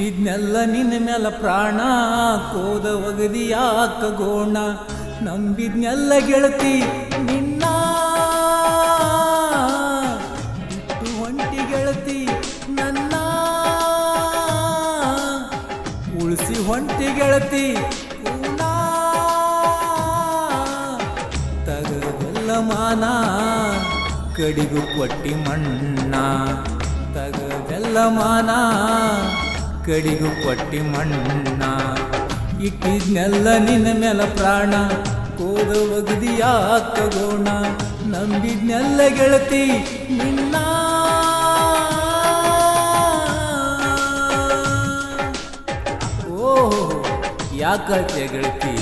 ಇಟ್ಟಿದ್ನೆಲ್ಲ ನಿನ್ನ ಮೇಲೆ ಪ್ರಾಣ ಕೋದ ಒಗದಿ ಯಾಕ ಗೋಣ ನಂಬಿದ್ನೆಲ್ಲ ಗೆಳತಿ ನಿನ್ನ ಬಿಟ್ಟು ಹೊಂಟಿ ಗೆಳತಿ ನನ್ನ ಉಳಿಸಿ ಹೊಂಟಿ ಗೆಳತಿ ತಗದೆಲ್ಲ ಮಾನ ಕಡಿಗು ಕೊಟ್ಟಿ ಮಣ್ಣ ತಗದೆಲ್ಲ ಮಾನ ಕಡಿಗು ಕೊಟ್ಟಿ ಮಣ್ಣ ಇಟ್ಟಿದ್ನೆಲ್ಲ ನಿನ್ನ ಮೇಲೆ ಪ್ರಾಣ ಕೋದ ಒಗದಿ ಯಾಕ ಗೋಣ ನಂಬಿದ್ನೆಲ್ಲ ಗೆಳತಿ ನಿನ್ನ ಓ ಯಾಕೆ ಗೆಳತಿ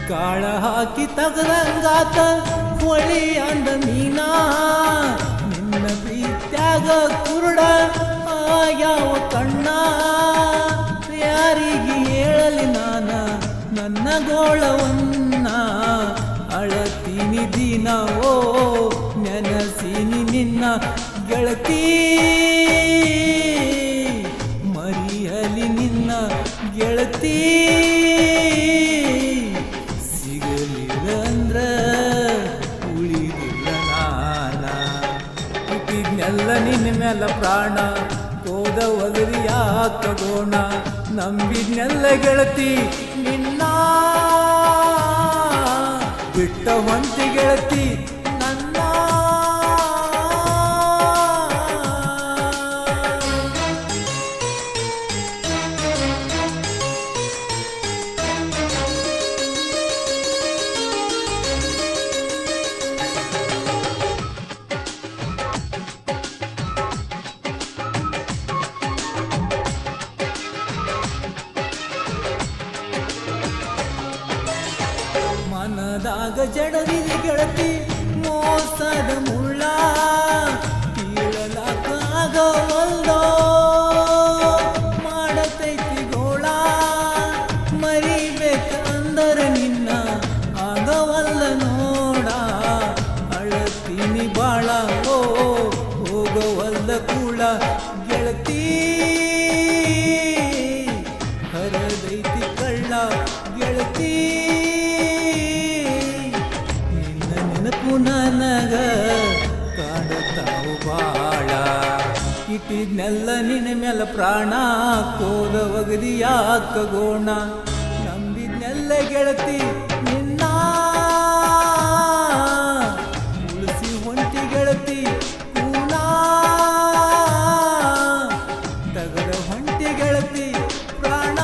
ಕಾಳ ಹಾಕಿ ತಗದಂಗಾತ ಹೊಳಿ ಅಂದ ಮೀನಾ ನಿನ್ನ ಪ್ರೀತ್ಯಾಗ ಕುರುಡ ಯಾವ ಕಣ್ಣ ಯಾರಿಗೆ ಹೇಳಲಿ ನಾನ ನನ್ನ ಗೋಳವನ್ನ ಅಳತೀನಿ ದಿನ ಓ ನೆನಸಿನಿ ನಿನ್ನ ಗೆಳತಿ ಮರಿಯಲಿ ನಿನ್ನ ಗೆಳತಿ ಇಟ್ಟಿದ್ನೆಲ್ಲ ನಿನ್ನ ಮೇಲೆ ಪ್ರಾಣ ಕೋದ ಒಗದಿ ಯಾಕ ಗೋಣ ನಂಬಿದ್ನೆಲ್ಲ ಗೆಳತಿ ನಿನ್ನ ಬಿಟ್ಟ ಹೊಂಟಿ ಗೆಳತಿ ನನ್ನ ಮನದಾಗ ಜಡವಿದೆ ಗೆಳತಿ ಮೋಸದ ಮುಳ್ಳ ಕೀಳಲಾಗವಲ್ಲೋ ಮಾಡತೈತಿ ಗೋಳ ಮರಿಬೇಕಂದರ ನಿನ್ನ ಆಗವಲ್ಲ ನೋಡ ಅಳತೀನಿ ಬಾಳ ಓ ಹೋಗವಲ್ಲ ಕೂಳ ಗೆಳತಿ ಹರದೈತಿ ಕಳ್ಳ ಗೆಳತಿ ನನಗ ಕಾಡುತ್ತಾವು ಬಾಳ ಇಟ್ಟಿದ್ನೆಲ್ಲ ನಿನ್ನ ಮೇಲೆ ಪ್ರಾಣ ಕೋದ ಒಗದಿ ಯಾಕ ಗೋಣ ನಂಬಿದ್ನೆಲ್ಲ ಗೆಳತಿ ನಿನ್ನ ಉಳಿಸಿ ಹೊಂಟಿ ಗೆಳತಿ ಕೂನ ತಗದ ಹೊಂಟಿ ಗೆಳತಿ ಪ್ರಾಣ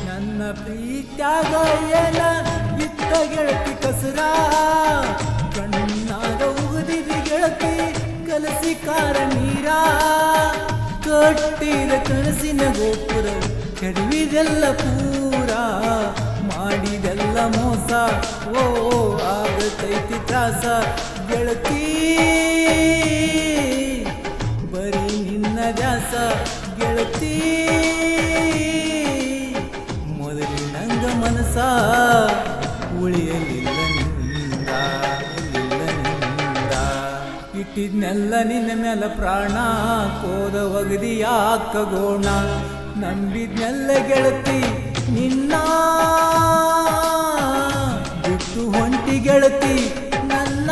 ನನ್ನ ಪ್ರೀತ್ಯಾಗ ಏನ ಇತ್ತ ಗೆಳತಿ ಕಸರ ಕಣ್ಣಾಗ ಉಗಿದಿರಿ ಗೆಳತಿ ಕಲಸಿ ಕಾರ ನೀರ ಕಟ್ಟಿದ ಕನಸಿನ ಗೋಪುರ ಕೆಡವಿದೆಲ್ಲ ಪೂರ ಮಾಡಿದೆಲ್ಲ ಮೋಸ ಓ ಆಗತೈತಿ ತ್ರಾಸ ಗೆಳತಿ ಬರೀ ನಿನ್ನ ದ್ಯಾಸ ಗೆಳತಿ ಮೊದಲಿನಂಗ ಮನಸ ಉಳಿಯಲಿಲ್ಲ ನಿಂದ ಇಟ್ಟಿದ್ನೆಲ್ಲ ನಿನ್ನ ಮೇಲೆ ಪ್ರಾಣ ಕೋದ ಒಗದಿ ಯಾಕ ಗೋಣ ನಂಬಿದ್ನೆಲ್ಲ ಗೆಳತಿ ನಿನ್ನ ಬಿಟ್ಟು ಹೊಂಟಿ ಗೆಳತಿ ನನ್ನ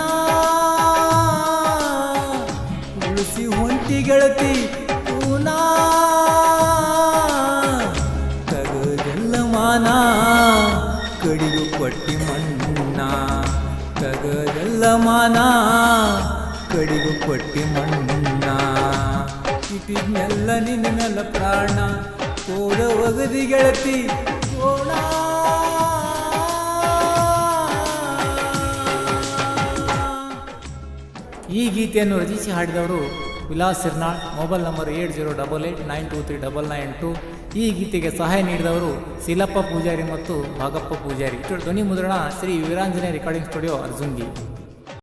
ಉಳಿಸಿ ಹೊಂಟಿ ಗೆಳತಿ ಪೂನಾ ತಗದೆಲ್ಲ ಮಾನ ಕಡಿಗು ಕೊಟ್ಟಿ ಮಣ್ಣ ತಗದೆಲ್ಲ ಮಾನ ಕಡಿಗು ಕೊಟ್ಟಿ ಮಣ್ಣ ಇಟ್ಟಿದ್ನೆಲ್ಲ ನಿನ್ನ ಮೇಲೆ ಪ್ರಾಣ ಕೋಡ ಒಗದಿ ಗೆಳತಿ ಕೋಣ. ಈ ಗೀತೆಯನ್ನು ರಚಿಸಿ ಹಾಡಿದವರು ವಿಲಾಸ್ ಸಿರ್ನಾಳ್. Mobile number 8088923992. ಈ ಗೀತೆಗೆ ಸಹಾಯ ನೀಡಿದವರು ಸಿಲಪ್ಪ ಪೂಜಾರಿ ಮತ್ತು ಭಾಗಪ್ಪ ಪೂಜಾರಿ. ಧ್ವನಿ ಮುದ್ರಣ ಶ್ರೀ ವೀರಾಂಜನೇಯ ರೆಕಾರ್ಡಿಂಗ್ ಸ್ಟುಡಿಯೋ, ಅರ್ಜುನ್ಗಿ.